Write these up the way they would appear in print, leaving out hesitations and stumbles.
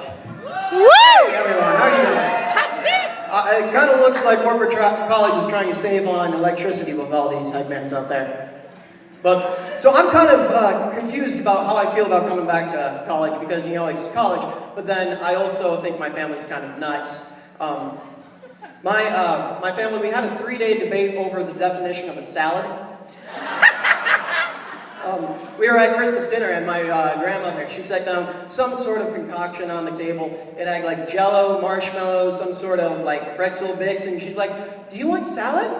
college. Woo! Hey everyone, how are you doing? It kind of looks like Wartburg College is trying to save on electricity with all these headbands out there. But, so I'm kind of confused about how I feel about coming back to college because, you know, it's college, but then I also think my family's kind of nuts. My family, we had a 3-day debate over the definition of a salad. We were at Christmas dinner and my grandmother, she set down some sort of concoction on the table. It had like Jello, marshmallows, some sort of like pretzel bits, and she's like, "Do you want salad?"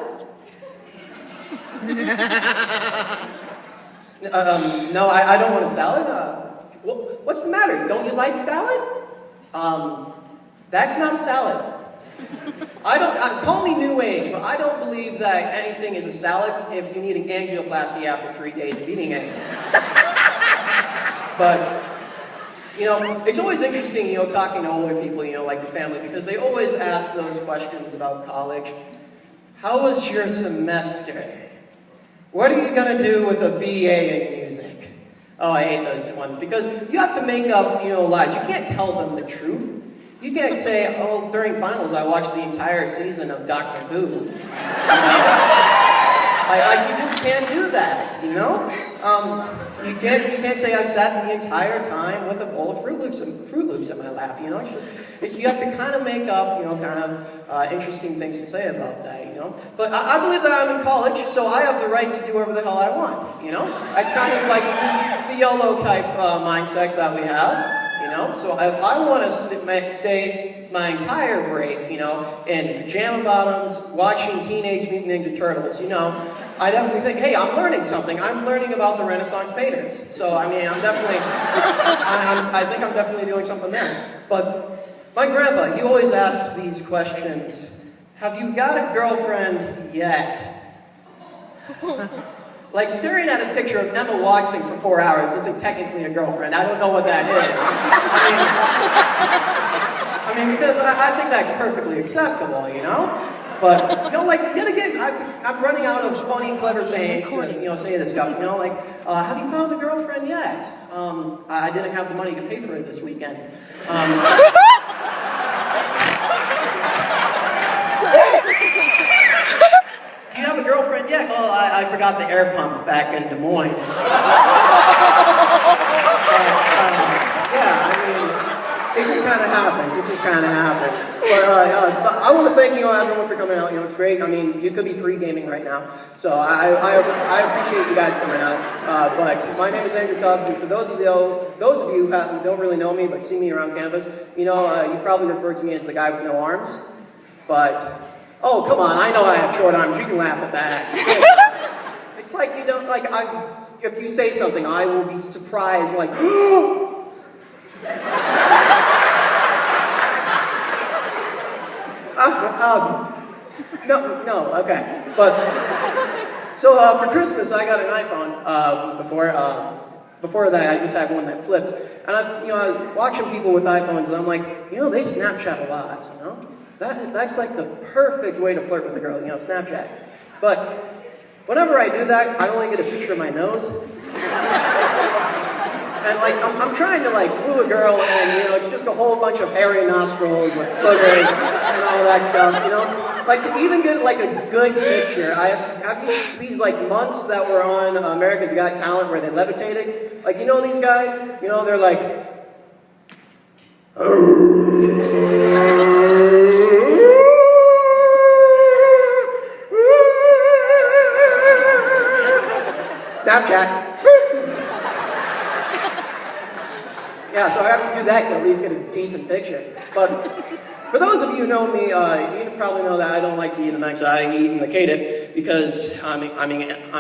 No, I don't want a salad. What's the matter? Don't you like salad? That's not a salad. Call me New Age, but I don't believe that anything is a salad if you need an angioplasty after 3 days of eating it. But, you know, it's always interesting, you know, talking to older people, you know, like your family, because they always ask those questions about college. How was your semester? What are you going to do with a BA in music? Oh, I hate those ones, because you have to make up, you know, lies. You can't tell them the truth. You can't say, oh, during finals I watched the entire season of Doctor Who. You know? Like, you just can't do that, you know? You can't say I sat the entire time with a bowl of Fruit Loops in my lap, you know? You have to kind of make up, you know, kind of interesting things to say about that, you know? But I believe that I'm in college, so I have the right to do whatever the hell I want, you know? It's kind of like the YOLO type mindset that we have. You know, so if I want to stay my entire break, you know, in pajama bottoms, watching Teenage Mutant Ninja Turtles, you know, I definitely think, hey, I'm learning something. I'm learning about the Renaissance painters. So, I mean, I'm definitely, I think I'm definitely doing something there. But my grandpa, he always asks these questions. Have you got a girlfriend yet? Like, staring at a picture of Emma Watson for 4 hours isn't technically a girlfriend. I don't know what that is. I mean, because I think that's perfectly acceptable, you know? But, you know, like, yet again, I'm running out of funny, clever sayings to, you know, say this stuff, you know? Like, have you found a girlfriend yet? I didn't have the money to pay for it this weekend. Do you have a girlfriend yet? Oh, I forgot the air pump back in Des Moines. Yeah, I mean, it just kind of happens. But I want to thank you everyone for coming out. You know, it's great. I mean, you could be pre-gaming right now. So I appreciate you guys coming out. But my name is Andrew Tubbs, and for those of you who don't really know me but see me around campus, you know, you probably refer to me as the guy with no arms. But oh, come on, I know I have short arms, you can laugh at that. It's like you don't, like, if you say something, I will be surprised, like, no, okay. But, so for Christmas, I got an iPhone before that, I just had one that flipped. And I was watching people with iPhones, and I'm like, you know, they Snapchat a lot, you know? That's like the perfect way to flirt with a girl, you know, Snapchat. But whenever I do that, I only get a picture of my nose. And like, I'm trying to like woo a girl, and you know, it's just a whole bunch of hairy nostrils with boogers and all that stuff, you know. Like to even get like a good picture, I have these like months that were on America's Got Talent where they levitated. Like, you know these guys? You know, they're like, Snapchat. Yeah, so I have to do that to at least get a decent picture. But for those of you who know me, you probably know that I don't like to eat much. I eat and hate it because I'm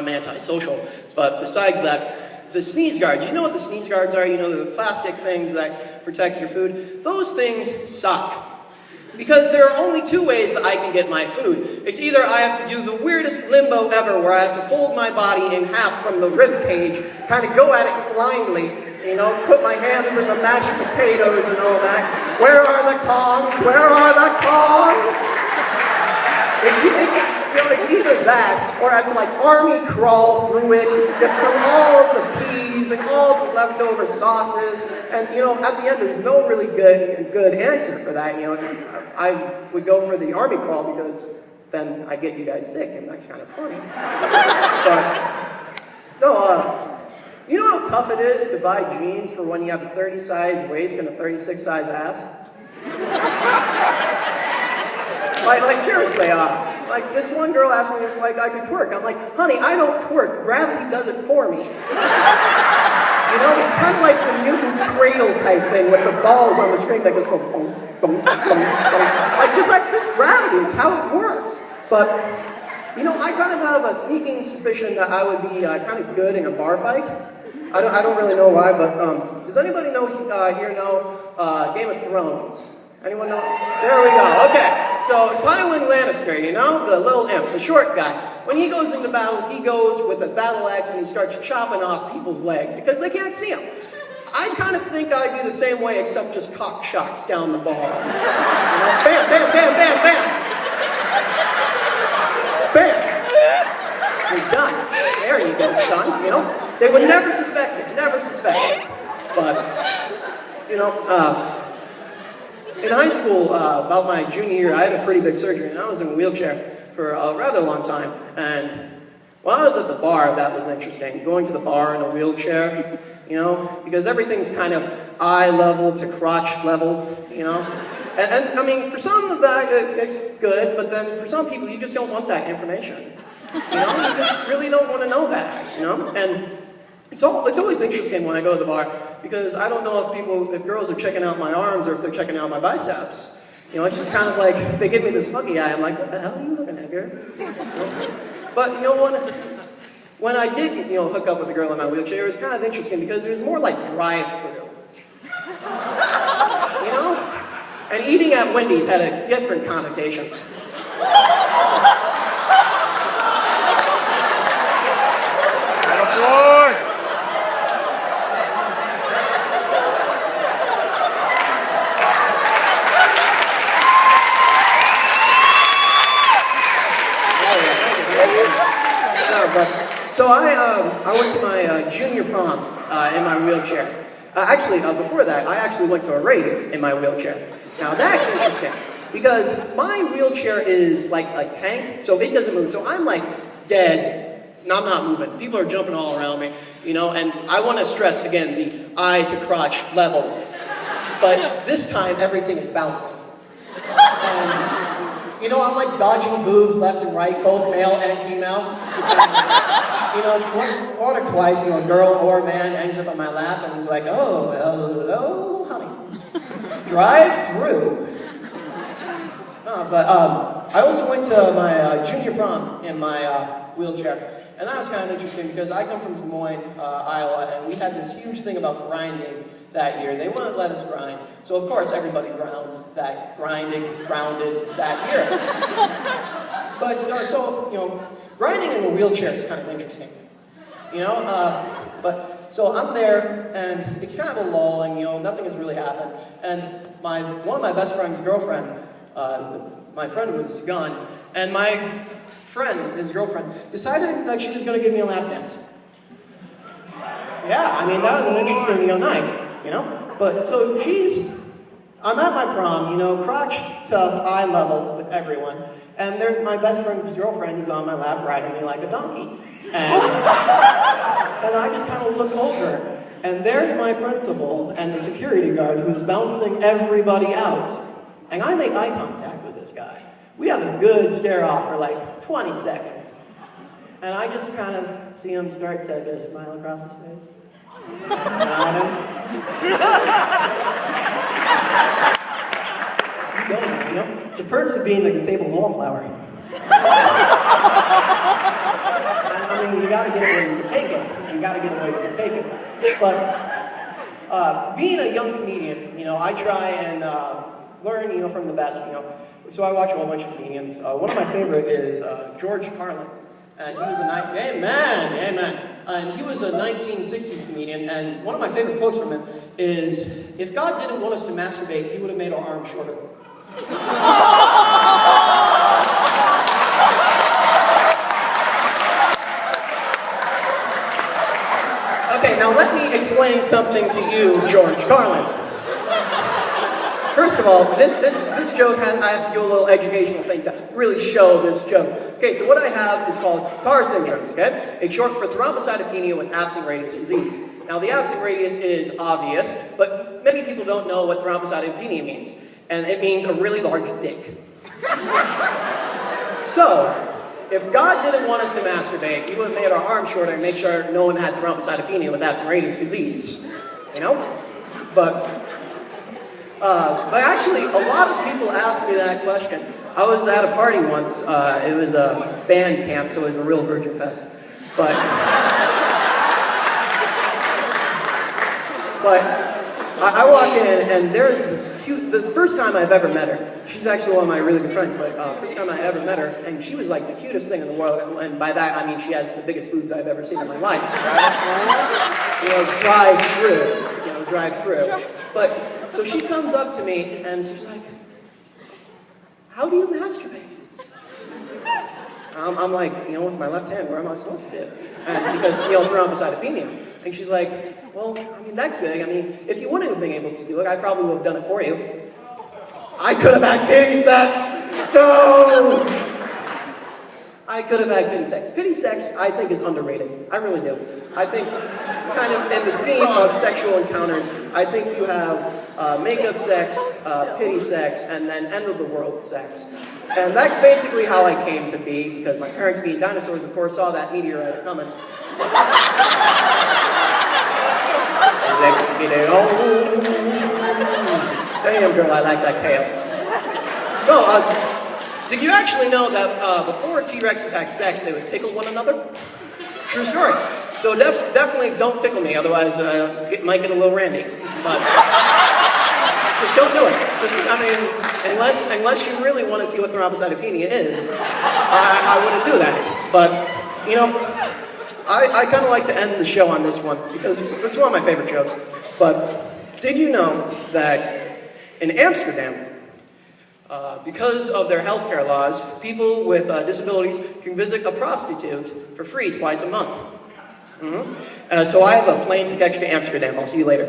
antisocial. But besides that, the sneeze guards, you know what the sneeze guards are? You know, they're the plastic things that protect your food. Those things suck. Because there are only two ways that I can get my food. It's either I have to do the weirdest limbo ever where I have to fold my body in half from the rib cage, kind of go at it blindly, you know, put my hands in the mashed potatoes and all that. Where are the tongs? Where are the tongs? You know, it's either that, or I have to like army crawl through it, get through all of the peas and all the leftover sauces, and you know, at the end there's no really good answer for that. You know, I would go for the army crawl because then I get you guys sick, and that's kind of funny. But no, you know how tough it is to buy jeans for when you have a 30 size waist and a 36 size ass? Like seriously, like this one girl asked me if like I could twerk. I'm like, honey, I don't twerk. Gravity does it for me. You know, it's kind of like the Newton's cradle type thing with the balls on the string that goes boom, boom, boom, boom, boom. Like just gravity. It's how it works. But you know, I kind of have a sneaking suspicion that I would be kind of good in a bar fight. I don't really know why, but does anybody know here know Game of Thrones? Anyone know? There we go. Okay. So Tywin Lannister, you know, the little imp, the short guy. When he goes into battle, he goes with a battle axe and he starts chopping off people's legs because they can't see him. I kind of think I'd do the same way, except just cock shots down the ball. You know, bam, bam, bam, bam, bam. Bam. You're done. There you go, son. You know, they would never suspect it. Never suspect it. But you know. In high school, about my junior year, I had a pretty big surgery, and I was in a wheelchair for a rather long time. And while I was at the bar, that was interesting. Going to the bar in a wheelchair, you know, because everything's kind of eye level to crotch level, you know. And I mean, for some of that, it's good, but then for some people, you just don't want that information. You know, you just really don't want to know that, you know. And it's always interesting when I go to the bar, because I don't know if girls are checking out my arms or if they're checking out my biceps. You know, it's just kind of like, they give me this fuggy eye, I'm like, what the hell are you looking at, girl? You know? But, you know, when I did, you know, hook up with a girl in my wheelchair, it was kind of interesting because it was more like drive-through. You know? And eating at Wendy's had a different connotation. So I went to my junior prom in my wheelchair. Actually, before that, I actually went to a rave in my wheelchair. Now that's interesting, because my wheelchair is like a tank, so it doesn't move. So I'm like dead, and I'm not moving. People are jumping all around me, you know, and I want to stress again the eye to crotch level. But this time, everything is bouncing. You know, I'm like dodging boobs left and right, both male and female. You know, one or twice, you know, a girl or a man ends up on my lap and he's like, oh, hello, honey. Drive through. But I also went to my junior prom in my wheelchair. And that was kind of interesting because I come from Des Moines, Iowa, and we had this huge thing about grinding that year. They wouldn't let us grind. So of course everybody grounded that year. But so, you know, grinding in a wheelchair is kind of interesting. You know, so I'm there and it's kind of a lull and, you know, nothing has really happened. And one of my best friend's girlfriend, my friend was gone, and my friend, his girlfriend, decided that she was going to give me a lap dance. Yeah, I mean, that was an interesting, you know, night, you know? But, so I'm at my prom, you know, crotch to eye level with everyone, and my best friend's girlfriend is on my lap riding me like a donkey. And I just kind of look over, and there's my principal and the security guard who's bouncing everybody out. And I make eye contact with this guy. We have a good stare off for like 20 seconds. And I just kind of see him start to get a smile across his face. Nod him. You know, the perks of being the disabled wallflower. I mean, you gotta get it where you can take it. You gotta get it where you can take it. But being a young comedian, you know, I try and learn, you know, from the best, you know. So I watch a whole bunch of comedians. One of my favorite is George Carlin. And he was and he was a 1960s comedian, and one of my favorite quotes from him is, if God didn't want us to masturbate, he would have made our arms shorter. now let me explain something to you, George Carlin. First of all, this joke I have to do a little educational thing to really show this joke. Okay, so what I have is called TAR syndromes, okay? It's short for thrombocytopenia with absent radius disease. Now, the absent radius is obvious, but many people don't know what thrombocytopenia means. And it means a really large dick. So, if God didn't want us to masturbate, he would have made our arms shorter and make sure no one had thrombocytopenia with absent radius disease. You know? But actually, a lot of people ask me that question. I was at a party once. It was a band camp, so it was a real virgin fest. But I walk in, and there's this cute, the first time I've ever met her, she's actually one of my really good friends, but first time I ever met her, and she was like the cutest thing in the world, and by that I mean she has the biggest boobs I've ever seen in my life. Drive through. But, so she comes up to me, and she's like, how do you masturbate? I'm like, with my left hand, where am I supposed to do it? And because, thrombocytopenia. And she's like, well, that's big. If you wouldn't have been able to do it, I probably would have done it for you. I could have had pity sex. No! I could have had pity sex. Pity sex, I think, is underrated. I really do. I think, kind of in the scheme of sexual encounters, I think you have makeup sex, pity sex, and then end of the world sex. And that's basically how I came to be, because my parents, being dinosaurs, of course, saw that meteorite coming. Next video. Damn, girl, I like that tail. So, did you actually know that before T-Rexes had sex, they would tickle one another? True story. So definitely don't tickle me, otherwise it might get a little randy. But just don't do it. Unless you really want to see what thrombocytopenia is, I wouldn't do that. But I kind of like to end the show on this one because it's one of my favorite jokes. But did you know that in Amsterdam, because of their healthcare laws, people with disabilities can visit a prostitute for free twice a month? So I have a plane ticket to Amsterdam. I'll see you later.